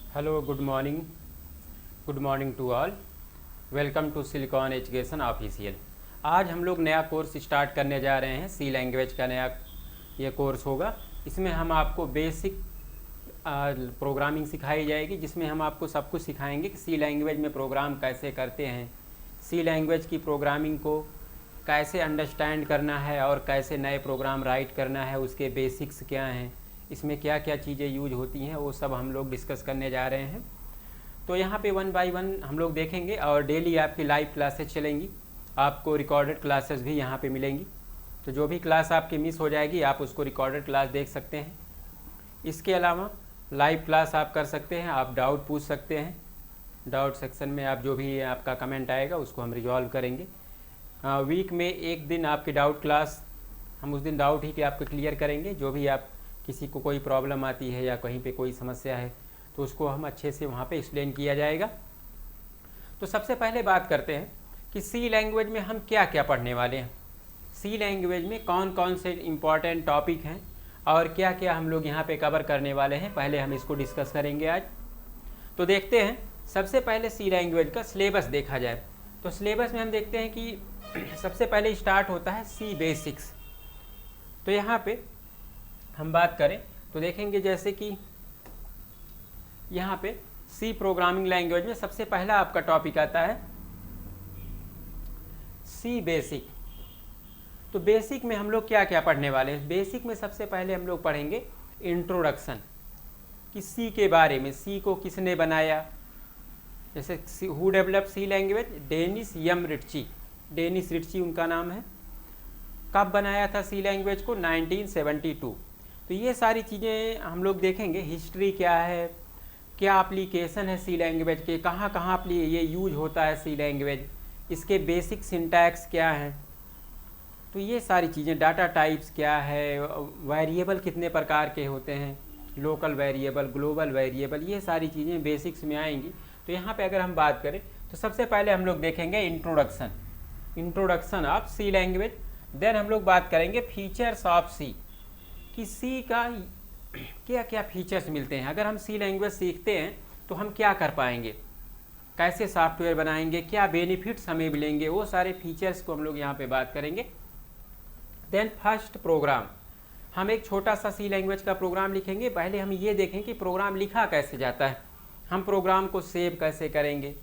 Hello, good morning to all. Welcome to Silicon Education official. आज हम लोग नया कोर्स स्टार्ट करने जा रहे हैं। सी लैंग्वेज का नया ये कोर्स होगा। इसमें हम आपको बेसिक प्रोग्रामिंग सिखाई जाएगी, जिसमें हम आपको सब कुछ सिखाएंगे कि सी लैंग्वेज में प्रोग्राम कैसे करते हैं, सी लैंग्वेज की प्रोग्रामिंग को कैसे अंडरस्टैंड करना है और कैसे नए प्रोग्राम राइट करना है, उसके बेसिक्स क्या हैं, इसमें क्या क्या चीज़ें यूज होती हैं, वो सब हम लोग डिस्कस करने जा रहे हैं। तो यहाँ पे 1 बाय 1 हम लोग देखेंगे और डेली आपकी लाइव क्लासेस चलेंगी। आपको रिकॉर्डेड क्लासेस भी यहाँ पे मिलेंगी। तो जो भी क्लास आपकी मिस हो जाएगी आप उसको रिकॉर्डेड क्लास देख सकते हैं। इसके अलावा लाइव क्लास आप कर सकते हैं, आप डाउट पूछ सकते हैं। डाउट सेक्शन में आप जो भी आपका कमेंट आएगा उसको हम रिजॉल्व करेंगे। वीक में एक दिन आपकी डाउट क्लास, हम उस दिन डाउट ही कि आपको क्लियर करेंगे। जो भी आप किसी को कोई प्रॉब्लम आती है या कहीं पे कोई समस्या है तो उसको हम अच्छे से वहाँ पे एक्सप्लेन किया जाएगा। तो सबसे पहले बात करते हैं कि सी लैंग्वेज में हम क्या क्या पढ़ने वाले हैं, सी लैंग्वेज में कौन कौन से इम्पॉर्टेंट टॉपिक हैं और क्या क्या हम लोग यहाँ पे कवर करने वाले हैं। पहले हम इसको डिस्कस करेंगे आज। तो देखते हैं, सबसे पहले सी लैंग्वेज का सिलेबस देखा जाए तो सिलेबस में हम देखते हैं कि सबसे पहले स्टार्ट होता है सी बेसिक्स। तो यहाँ पे हम बात करें तो देखेंगे जैसे कि यहाँ पे सी प्रोग्रामिंग लैंग्वेज में सबसे पहला आपका टॉपिक आता है सी बेसिक। तो बेसिक में हम लोग क्या क्या पढ़ने वाले हैं। बेसिक में सबसे पहले हम लोग पढ़ेंगे इंट्रोडक्शन, कि सी के बारे में, सी को किसने बनाया। जैसे who develop C language, Dennis um Ritchie, Dennis Ritchie उनका नाम है। कब बनाया था सी लैंग्वेज को, 1972। तो ये सारी चीज़ें हम लोग देखेंगे। हिस्ट्री क्या है, क्या एप्लीकेशन है सी लैंग्वेज के, कहाँ कहाँ ये यूज होता है सी लैंग्वेज, इसके बेसिक सिंटैक्स क्या हैं। तो ये सारी चीज़ें, डाटा टाइप्स क्या है, वेरिएबल कितने प्रकार के होते हैं, लोकल वेरिएबल, ग्लोबल वेरिएबल, ये सारी चीज़ें बेसिक्स में आएंगी। तो यहाँ पे अगर हम बात करें तो सबसे पहले हम लोग देखेंगे introduction of C language. Then हम लोग बात करेंगे फीचर्स ऑफ सी, कि सी का क्या क्या फीचर्स मिलते हैं। अगर हम सी लैंग्वेज सीखते हैं तो हम क्या कर पाएंगे, कैसे सॉफ्टवेयर बनाएंगे, क्या बेनिफिट्स हमें मिलेंगे, वो सारे फीचर्स को हम लोग यहाँ पे बात करेंगे। देन फर्स्ट प्रोग्राम, हम एक छोटा सा सी लैंग्वेज का प्रोग्राम लिखेंगे। पहले हम ये देखें कि प्रोग्राम लिखा कैसे जाता है, हम प्रोग्राम को सेव कैसे करेंगे,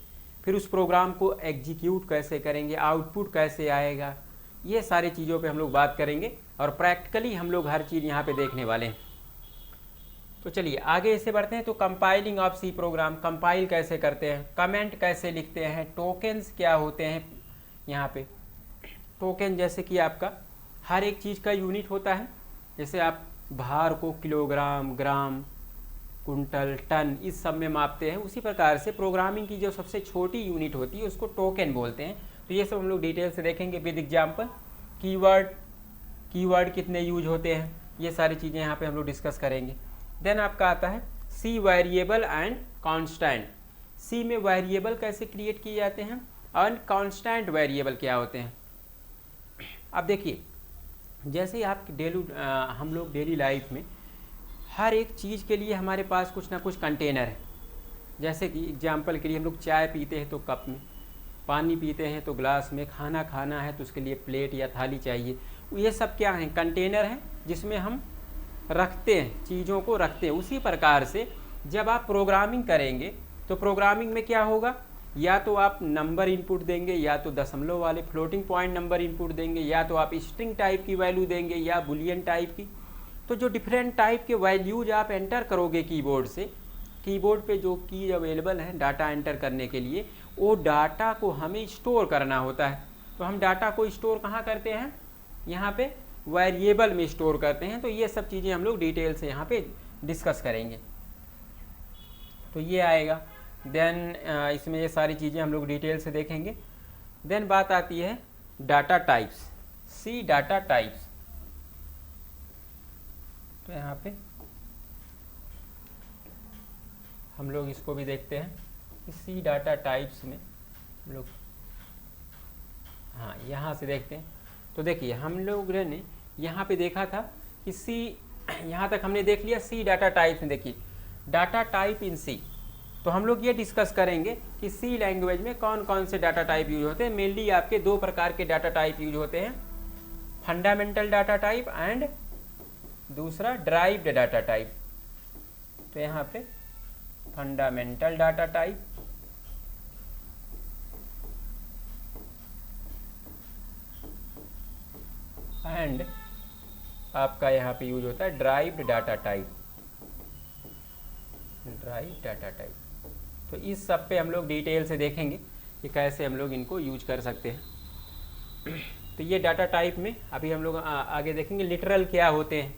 फिर उस प्रोग्राम को एग्जीक्यूट कैसे करेंगे, आउटपुट कैसे आएगा, ये सारी चीज़ों पे हम लोग बात करेंगे और प्रैक्टिकली हम लोग हर चीज़ यहाँ पे देखने वाले हैं। तो चलिए आगे इसे बढ़ते हैं। तो compiling of C program, compile कैसे करते हैं, कमेंट कैसे लिखते हैं, टोकन्स क्या होते हैं। यहाँ पे टोकन जैसे कि आपका हर एक चीज़ का यूनिट होता है। जैसे आप भार को किलोग्राम, ग्राम, कुंटल, टन, इस सब में मापते हैं, उसी प्रकार से प्रोग्रामिंग की जो सबसे छोटी यूनिट होती है उसको टोकन बोलते हैं। तो ये सब हम लोग डिटेल से देखेंगे विद एग्जाम्पल। कीवर्ड कितने यूज होते हैं, ये सारी चीज़ें यहाँ पे हम लोग डिस्कस करेंगे। देन आपका आता है सी वेरिएबल एंड कांस्टेंट। सी में वेरिएबल कैसे क्रिएट किए जाते हैं और कांस्टेंट वेरिएबल क्या होते हैं। अब देखिए, जैसे आप हम लोग डेली लाइफ में हर एक चीज़ के लिए हमारे पास कुछ ना कुछ कंटेनर है। जैसे कि एग्जाम्पल के लिए हम लोग चाय पीते हैं तो कप में, पानी पीते हैं तो ग्लास में, खाना खाना है तो उसके लिए प्लेट या थाली चाहिए। ये सब क्या हैं, कंटेनर हैं जिसमें हम रखते हैं, चीज़ों को रखते हैं। उसी प्रकार से जब आप प्रोग्रामिंग करेंगे तो प्रोग्रामिंग में क्या होगा, या तो आप नंबर इनपुट देंगे, या तो दशमलव वाले फ्लोटिंग पॉइंट नंबर इनपुट देंगे, या तो आप स्ट्रिंग टाइप की वैल्यू देंगे या बुलियन टाइप की। तो जो डिफरेंट टाइप के वैल्यूज आप एंटर करोगे कीबोर्ड से, कीबोर्ड पे जो की अवेलेबल है डाटा एंटर करने के लिए, वो डाटा को हमें स्टोर करना होता है। तो हम डाटा को स्टोर कहाँ करते हैं, यहाँ पे वेरिएबल में स्टोर करते हैं। तो ये सब चीज़ें हम लोग डिटेल से यहाँ पे डिस्कस करेंगे। तो ये आएगा। देन इसमें ये सारी चीज़ें हम लोग डिटेल से देखेंगे। देन बात आती है data types, C data types. तो यहाँ पे हम लोग इसको भी देखते हैं कि सी डाटा टाइप्स में हम लोग, हाँ यहाँ से देखते हैं। तो देखिए हम लोग ने यहाँ पे देखा था कि सी, यहाँ तक हमने देख लिया सी डाटा टाइप्स में। देखिए डाटा टाइप इन सी, तो हम लोग ये डिस्कस करेंगे कि सी लैंग्वेज में कौन कौन से डाटा टाइप यूज होते हैं। मेनली आपके दो प्रकार के डाटा टाइप यूज होते हैं, फंडामेंटल डाटा टाइप एंड दूसरा ड्राइव्ड डाटा टाइप। तो यहाँ पे फंडामेंटल डाटा टाइप एंड आपका यहाँ पे यूज होता है derived data type, derived data type. तो इस सब पे हम लोग डिटेल से देखेंगे कि कैसे हम लोग इनको यूज कर सकते हैं। तो ये डाटा टाइप में अभी हम लोग आगे देखेंगे लिटरल क्या होते हैं।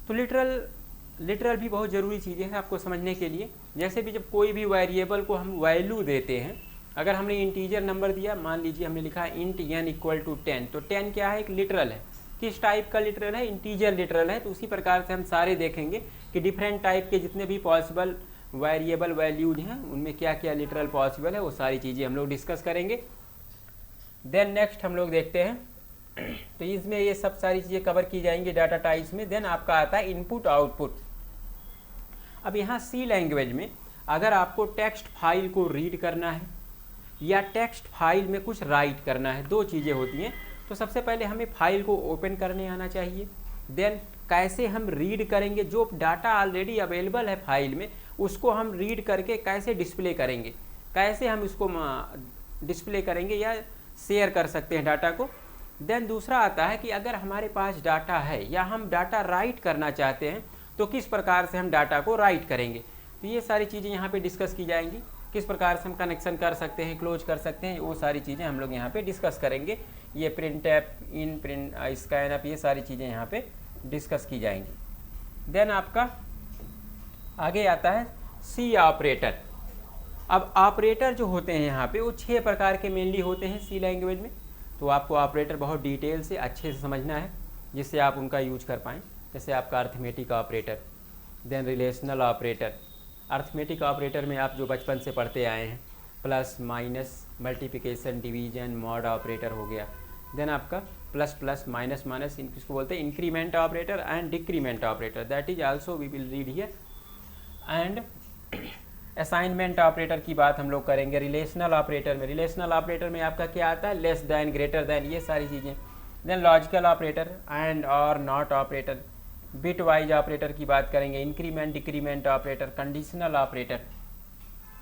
तो लिटरल भी बहुत ज़रूरी चीज़ें हैं आपको समझने के लिए। जैसे भी जब कोई भी वेरिएबल को हम वैल्यू देते हैं, अगर हमने इंटीजर नंबर दिया, मान लीजिए हमने लिखा इंट n इक्वल टू 10, तो 10 क्या है, एक लिटरल है। किस टाइप का लिटरल है, इंटीजर लिटरल है। तो उसी प्रकार से हम सारे देखेंगे कि डिफरेंट टाइप के जितने भी पॉसिबल वेरिएबल वैल्यूज हैं उनमें क्या क्या लिटरल पॉसिबल है, वो सारी चीज़ें हम लोग डिस्कस करेंगे। देन नेक्स्ट हम लोग देखते हैं, तो इसमें ये सब सारी चीज़ें कवर की जाएंगी डाटा टाइप्स में। देन आपका आता है इनपुट आउटपुट। अब यहाँ सी लैंग्वेज में अगर आपको टेक्स्ट फाइल को रीड करना है या टेक्स्ट फाइल में कुछ राइट करना है, दो चीज़ें होती हैं। तो सबसे पहले हमें फाइल को ओपन करने आना चाहिए। देन कैसे हम रीड करेंगे, जो डाटा ऑलरेडी अवेलेबल है फाइल में उसको हम रीड करके कैसे डिस्प्ले करेंगे, कैसे हम इसको डिस्प्ले करेंगे या शेयर कर सकते हैं डाटा को। देन दूसरा आता है कि अगर हमारे पास डाटा है या हम डाटा राइट करना चाहते हैं तो किस प्रकार से हम डाटा को राइट करेंगे। तो ये सारी चीज़ें यहाँ पे डिस्कस की जाएंगी। किस प्रकार से हम कनेक्शन कर सकते हैं, क्लोज कर सकते हैं, वो सारी चीज़ें हम लोग यहाँ पे डिस्कस करेंगे। ये print F, in print, scan app, ये सारी चीज़ें यहाँ पे डिस्कस की जाएंगी। देन आपका आगे आता है सी ऑपरेटर। अब ऑपरेटर जो होते हैं यहाँ पे वो 6 प्रकार के मेनली होते हैं सी लैंग्वेज में। तो आपको ऑपरेटर बहुत डिटेल से अच्छे से समझना है जिससे आप उनका यूज कर पाएँ। जैसे आपका arithmetic operator, then relational operator. Arithmetic operator में आप जो बचपन से पढ़ते आए हैं, plus minus, multiplication, division, mod operator हो गया। देन आपका प्लस प्लस, माइनस माइनस, इसको बोलते हैं increment operator and decrement operator, that is also we will read here. And assignment operator की बात हम लोग करेंगे। रिलेशनल ऑपरेटर में आपका क्या आता है, लेस दैन, ग्रेटर दैन, ये सारी चीज़ें। देन लॉजिकल ऑपरेटर एंड और not operator. Bit wise operator की बात करेंगे, increment, decrement operator, conditional operator.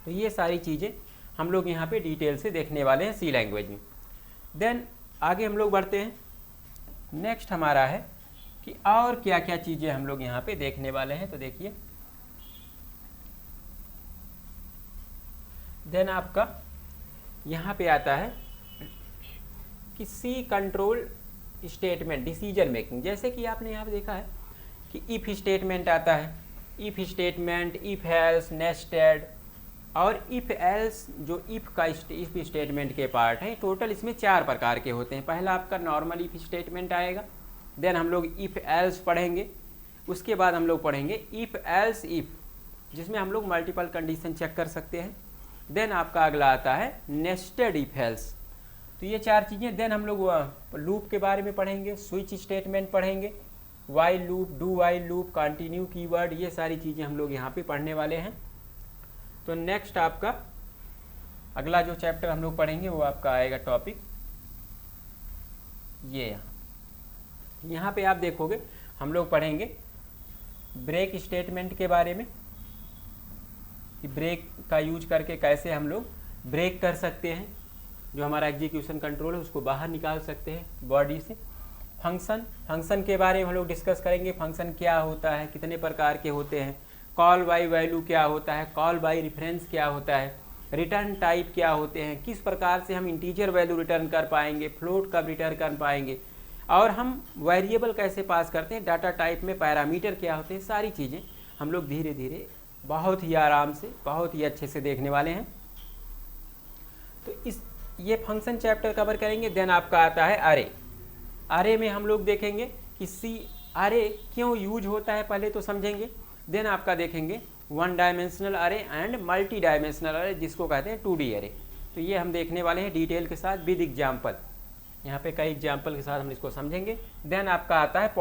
तो ये सारी चीज़ें हम लोग यहाँ पे डिटेल से देखने वाले हैं सी लैंग्वेज में। देन आगे हम लोग बढ़ते हैं। नेक्स्ट हमारा है कि और क्या क्या चीज़ें हम लोग यहाँ पे देखने वाले हैं। तो देखिए, देन आपका यहाँ पे आता है कि C control statement, decision making. जैसे कि आपने यहाँ पे देखा है कि इफ़ स्टेटमेंट आता है, if statement, if else, nested और इफ़ एल्स, जो इफ़ स्टेटमेंट के पार्ट हैं। टोटल इसमें 4 प्रकार के होते हैं। पहला आपका नॉर्मल इफ़ स्टेटमेंट आएगा। देन हम लोग इफ़ एल्स पढ़ेंगे। उसके बाद हम लोग पढ़ेंगे इफ़ एल्स इफ़, जिसमें हम लोग मल्टीपल कंडीशन चेक कर सकते हैं। देन आपका अगला आता है नेस्टेड इफ़ एल्स। तो ये 4 चीज़ें। देन हम लोग लूप के बारे में पढ़ेंगे, स्विच स्टेटमेंट पढ़ेंगे, while loop, do while loop, continue keyword, ये सारी चीज़ें हम लोग यहाँ पे पढ़ने वाले हैं। तो नेक्स्ट आपका अगला जो चैप्टर हम लोग पढ़ेंगे वो आपका आएगा टॉपिक ये यहाँ पे आप देखोगे हम लोग पढ़ेंगे ब्रेक स्टेटमेंट के बारे में, कि ब्रेक का यूज करके कैसे हम लोग ब्रेक कर सकते हैं, जो हमारा एग्जीक्यूशन कंट्रोल है उसको बाहर निकाल सकते हैं बॉडी से। फंक्शन के बारे में हम लोग डिस्कस करेंगे, फंक्शन क्या होता है, कितने प्रकार के होते हैं, कॉल बाय वैल्यू क्या होता है, कॉल बाय रेफरेंस क्या होता है, रिटर्न टाइप क्या होते हैं, किस प्रकार से हम इंटीजर वैल्यू रिटर्न कर पाएंगे, फ्लोट कब रिटर्न कर पाएंगे, और हम वेरिएबल कैसे पास करते हैं, डाटा टाइप में पैरामीटर क्या होते हैं। सारी चीज़ें हम लोग धीरे धीरे बहुत ही आराम से, बहुत ही अच्छे से देखने वाले हैं। तो ये फंक्शन चैप्टर कवर करेंगे। देन आपका आता है अरे में हम लोग देखेंगे कि अरे क्यों यूज होता है, पहले तो समझेंगे। देन आपका देखेंगे 1 डायमेंशनल अरे एंड मल्टी डायमेंशनल अरे, जिसको कहते हैं 2D अरे। तो ये हम देखने वाले हैं डिटेल के साथ विद एग्जाम्पल। यहाँ पे कई एग्जाम्पल के साथ हम इसको समझेंगे। देन आपका आता है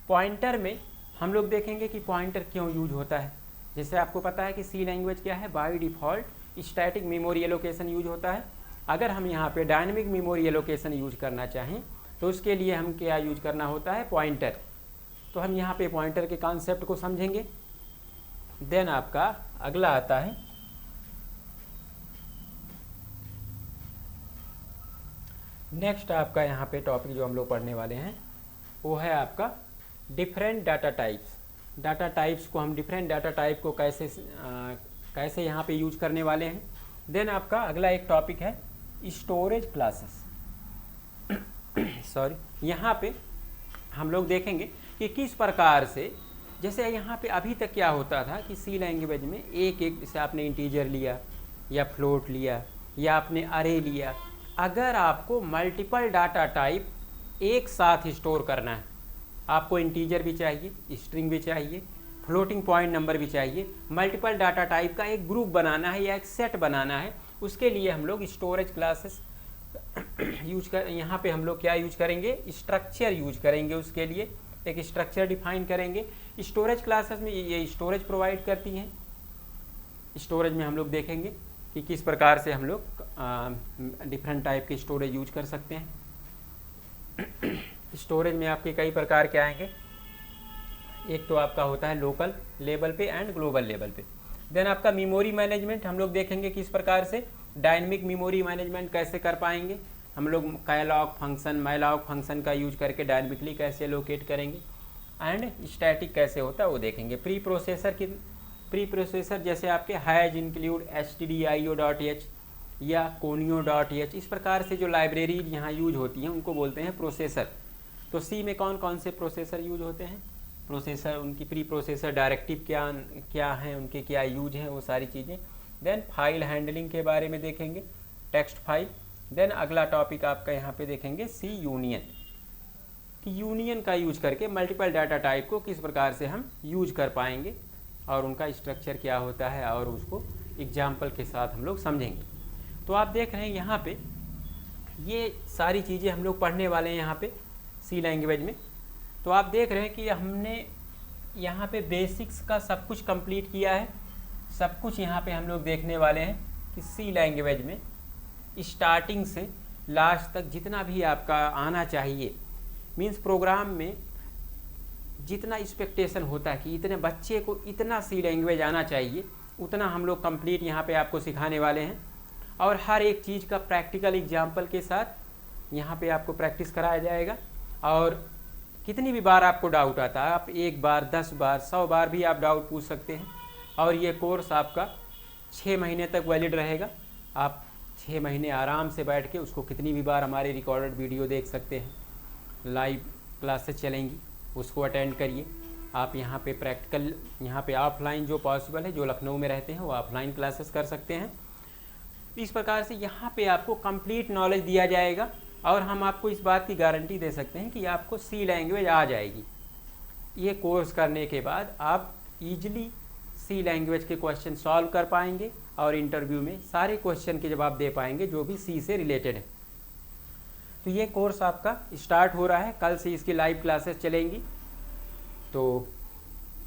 पॉइंटर में हम लोग देखेंगे कि पॉइंटर क्यों यूज होता है। जैसे आपको पता है कि सी लैंग्वेज क्या है, by default static memory allocation use होता है। अगर हम यहाँ पे डायनेमिक मेमोरी एलोकेशन यूज करना चाहें तो उसके लिए हम क्या यूज करना होता है, पॉइंटर। तो हम यहाँ पे पॉइंटर के कॉन्सेप्ट को समझेंगे। देन आपका अगला आता है नेक्स्ट आपका यहाँ पे टॉपिक जो हम लोग पढ़ने वाले हैं वो है आपका different data types. Data types को हम डिफरेंट डाटा टाइप को कैसे यहाँ पे यूज करने वाले हैं। देन आपका अगला एक टॉपिक है स्टोरेज क्लासेस। सॉरी, यहाँ पे हम लोग देखेंगे कि किस प्रकार से, जैसे यहाँ पे अभी तक क्या होता था कि सी लैंग्वेज में एक एक, जैसे आपने इंटीजर लिया या फ्लोट लिया या आपने अरे लिया, अगर आपको मल्टीपल डाटा टाइप एक साथ स्टोर करना है, आपको इंटीजर भी चाहिए, स्ट्रिंग भी चाहिए, फ्लोटिंग पॉइंट नंबर भी चाहिए, मल्टीपल डाटा टाइप का एक ग्रुप बनाना है या एक सेट बनाना है, उसके लिए हम लोग स्टोरेज क्लासेस यूज कर, यहाँ पे हम लोग क्या यूज करेंगे, स्ट्रक्चर यूज करेंगे। उसके लिए एक स्ट्रक्चर डिफाइन करेंगे। स्टोरेज क्लासेस में ये स्टोरेज प्रोवाइड करती हैं। स्टोरेज में हम लोग देखेंगे कि किस प्रकार से हम लोग डिफरेंट टाइप के स्टोरेज यूज कर सकते हैं। स्टोरेज में आपके कई प्रकार के आएंगे। एक तो आपका होता है लोकल लेवल पे एंड ग्लोबल लेवल पे। देन आपका मेमोरी मैनेजमेंट हम लोग देखेंगे किस प्रकार से डायनेमिक मेमोरी मैनेजमेंट कैसे कर पाएंगे। हम लोग कैलॉग फंक्शन, मैलॉग फंक्शन का यूज करके डायनेमिकली कैसे लोकेट करेंगे एंड स्टैटिक कैसे होता है वो देखेंगे। प्री प्रोसेसर जैसे आपके हैज इंक्लूड stdio.h या conio.h, इस प्रकार से जो लाइब्रेरी यहाँ यूज होती हैं उनको बोलते हैं प्रोसेसर। तो सी में कौन कौन से प्रोसेसर यूज होते हैं, प्रोसेसर, उनकी प्री प्रोसेसर डायरेक्टिव क्या हैं, उनके क्या यूज हैं, वो सारी चीज़ें। देन फाइल हैंडलिंग के बारे में देखेंगे, टेक्स्ट फाइल। देन अगला टॉपिक आपका यहाँ पे देखेंगे सी यूनियन, कि यूनियन का यूज करके मल्टीपल डाटा टाइप को किस प्रकार से हम यूज कर पाएंगे और उनका स्ट्रक्चर क्या होता है और उसको एग्जाम्पल के साथ हम लोग समझेंगे। तो आप देख रहे हैं यहाँ पे ये सारी चीज़ें हम लोग पढ़ने वाले हैं यहाँ पे सी लैंग्वेज में। तो आप देख रहे हैं कि हमने यहाँ पे बेसिक्स का सब कुछ कंप्लीट किया है। सब कुछ यहाँ पे हम लोग देखने वाले हैं कि सी लैंग्वेज में स्टार्टिंग से लास्ट तक जितना भी आपका आना चाहिए, मीन्स प्रोग्राम में जितना एक्सपेक्टेशन होता है कि इतने बच्चे को इतना सी लैंग्वेज आना चाहिए, उतना हम लोग कंप्लीट यहाँ पे आपको सिखाने वाले हैं। और हर एक चीज़ का प्रैक्टिकल एग्जाम्पल के साथ यहाँ पे आपको प्रैक्टिस कराया जाएगा। और कितनी भी बार आपको डाउट आता है, आप 1 बार 10 बार 100 बार भी आप डाउट पूछ सकते हैं। और ये कोर्स आपका 6 महीने तक वैलिड रहेगा। आप 6 महीने आराम से बैठ के उसको कितनी भी बार हमारे रिकॉर्डेड वीडियो देख सकते हैं। लाइव क्लासेस चलेंगी, उसको अटेंड करिए। आप यहाँ पे प्रैक्टिकल, यहाँ पे ऑफलाइन जो पॉसिबल है, जो लखनऊ में रहते हैं वो ऑफलाइन क्लासेस कर सकते हैं। इस प्रकार से यहाँ पे आपको कंप्लीट नॉलेज दिया जाएगा और हम आपको इस बात की गारंटी दे सकते हैं कि आपको सी लैंग्वेज आ जाएगी। ये कोर्स करने के बाद आप इजीली सी लैंग्वेज के क्वेश्चन सॉल्व कर पाएंगे और इंटरव्यू में सारे क्वेश्चन के जवाब दे पाएंगे जो भी सी से रिलेटेड है। तो ये कोर्स आपका स्टार्ट हो रहा है, कल से इसकी लाइव क्लासेस चलेंगी। तो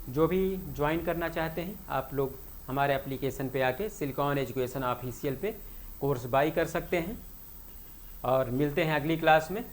जो भी ज्वाइन करना चाहते हैं आप लोग हमारे एप्लीकेशन पे आके सिलिकॉन एजुकेशन ऑफिशियल पे कोर्स बाई कर सकते हैं। और मिलते हैं अगली क्लास में।